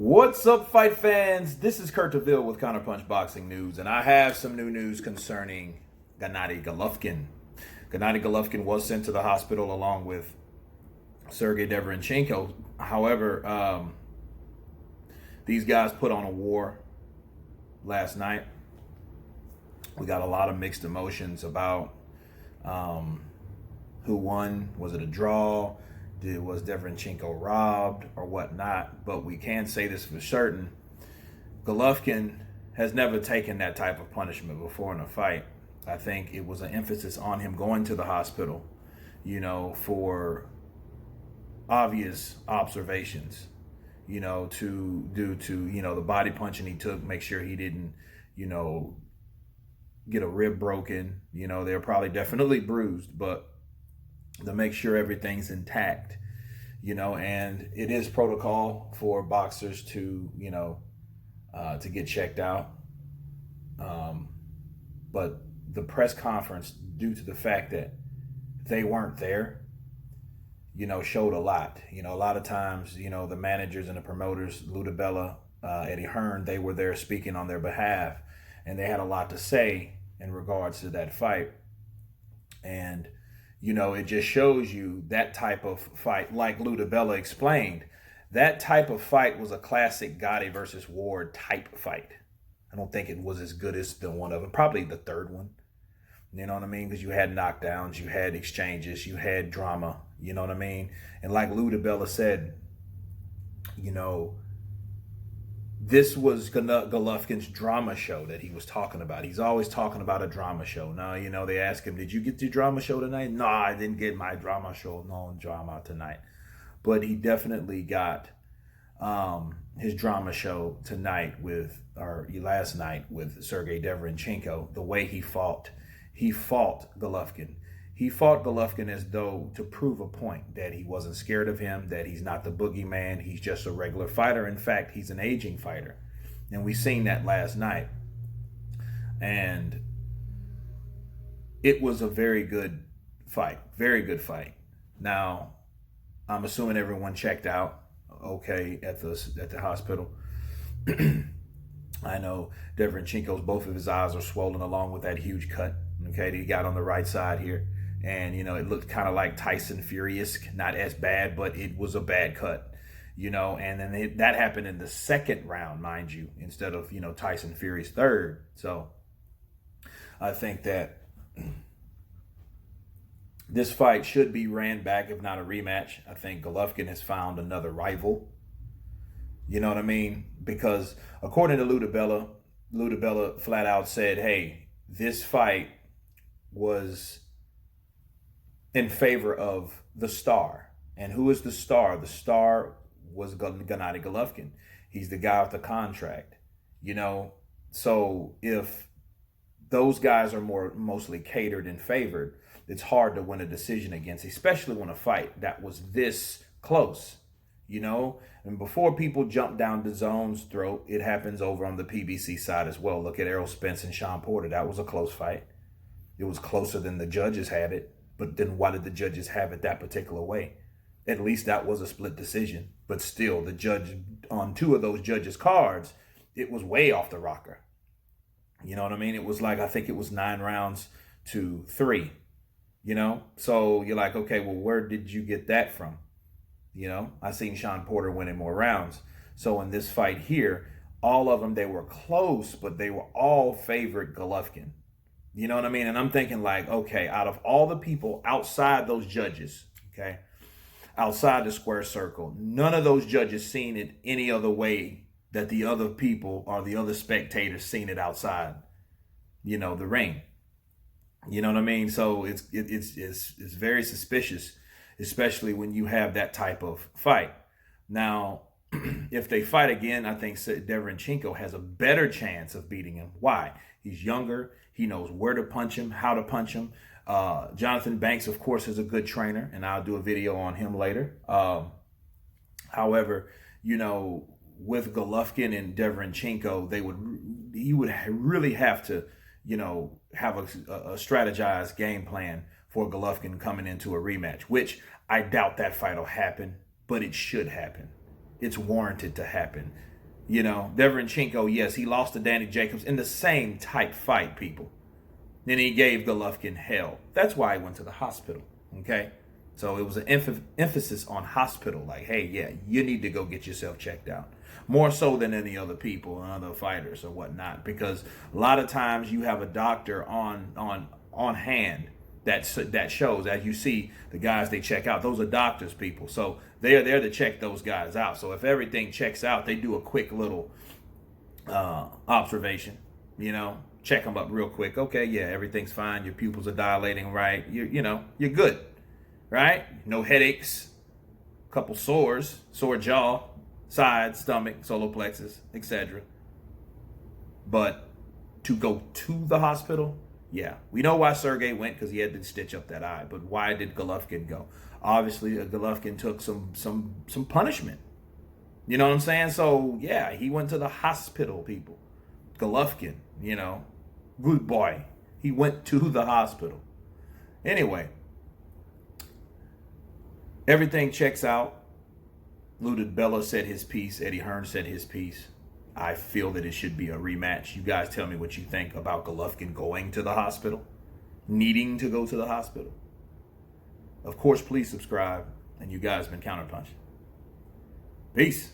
What's up, fight fans? This is Kurt DeVille with Counterpunch Boxing News, and I have some new news concerning Gennady Golovkin. Gennady Golovkin was sent to the hospital along with Sergey Deverenchenko. However, these guys put on a war last night. We got a lot of mixed emotions about who won. Was it a draw? Was Deverenchenko robbed or whatnot? But we can say this for certain. Golovkin has never taken that type of punishment before in a fight. I think it was an emphasis on him going to the hospital, for obvious observations, due to the body punching he took, make sure he didn't, get a rib broken. They're probably definitely bruised, but to make sure everything's intact, and it is protocol for boxers to, to get checked out. But the press conference, due to the fact that they weren't there, showed a lot. A lot of times, the managers and the promoters, Ludabella, Eddie Hearn, they were there speaking on their behalf, and they had a lot to say in regards to that fight. And it just shows you that type of fight, like Ludabella explained, that type of fight was a classic Gotti versus Ward type fight. I don't think it was as good as the one of them, probably the third one. You know what I mean? Because you had knockdowns, you had exchanges, you had drama, you know what I mean? And like Ludabella said, this was Golovkin's drama show that he was talking about. He's always talking about a drama show. Now, they ask him, did you get your drama show tonight? No, I didn't get my drama show. No drama tonight. But he definitely got his drama show last night with Sergey Deverenchenko. The way he fought Golovkin. He fought Golovkin as though to prove a point that he wasn't scared of him, that he's not the boogeyman, he's just a regular fighter. In fact, he's an aging fighter. And we seen that last night. And it was a very good fight. Very good fight. Now, I'm assuming everyone checked out okay at the hospital. I know Deverenchenko's, both of his eyes are swollen along with that huge cut, that he got on the right side here. And, it looked kind of like Tyson Fury-esque, not as bad, but it was a bad cut, and then that happened in the second round, mind you, instead of, Tyson Fury's third. So I think that this fight should be ran back, if not a rematch. I think Golovkin has found another rival. You know what I mean? Because according to Ludabella flat out said, hey, this fight was in favor of the star. And who is the star? The star was Gennady Golovkin. He's the guy with the contract. So if those guys are mostly catered and favored, it's hard to win a decision against, especially when a fight that was this close. And before people jump down the zone's throat, it happens over on the PBC side as well. Look at Errol Spence and Sean Porter. That was a close fight. It was closer than the judges had it. But then why did the judges have it that particular way? At least that was a split decision. But still, the judge on two of those judges' cards, it was way off the rocker. You know what I mean? It was like, I think it was 9-3. So you're like, okay, well, where did you get that from? I seen Sean Porter winning more rounds. So in this fight here, all of them, they were close, but they were all favored Golovkin. You know what I mean? And I'm thinking like, okay, out of all the people outside those judges, outside the square circle, none of those judges seen it any other way that the other people or the other spectators seen it outside, the ring. You know what I mean? So it's very suspicious, especially when you have that type of fight. Now, if they fight again, I think Deverenchenko has a better chance of beating him. Why? He's younger. He knows where to punch him, how to punch him. Jonathan Banks, of course, is a good trainer, and I'll do a video on him later. However, with Golovkin and Deverenchenko, he would really have to, have a strategized game plan for Golovkin coming into a rematch, which I doubt that fight will happen, but it should happen. It's warranted to happen. You know, Deverenchenko, yes, he lost to Danny Jacobs in the same type fight, people. Then he gave Golovkin hell. That's why he went to the hospital, okay? So it was an emphasis on hospital. Like, hey, yeah, you need to go get yourself checked out. More so than any other people and other fighters or whatnot. Because a lot of times you have a doctor on hand that shows, as you see, the guys they check out. Those are doctors, people. So they are there to check those guys out. So if everything checks out, they do a quick little observation, you know, check them up real quick. Okay, yeah, everything's fine. Your pupils are dilating right. You're good, right? No headaches, couple sore jaw, side, stomach, solar plexus, etc. But to go to the hospital, yeah, we know why Sergey went, because he had to stitch up that eye. But why did Golovkin go? Obviously, Golovkin took some punishment. You know what I'm saying? So yeah, he went to the hospital, people. Golovkin, you know, good boy. He went to the hospital. Anyway, everything checks out. Luda Bella said his piece. Eddie Hearn said his piece. I feel that it should be a rematch. You guys tell me what you think about Golovkin going to the hospital, needing to go to the hospital. Of course, please subscribe. And you guys been Counterpunch. Peace.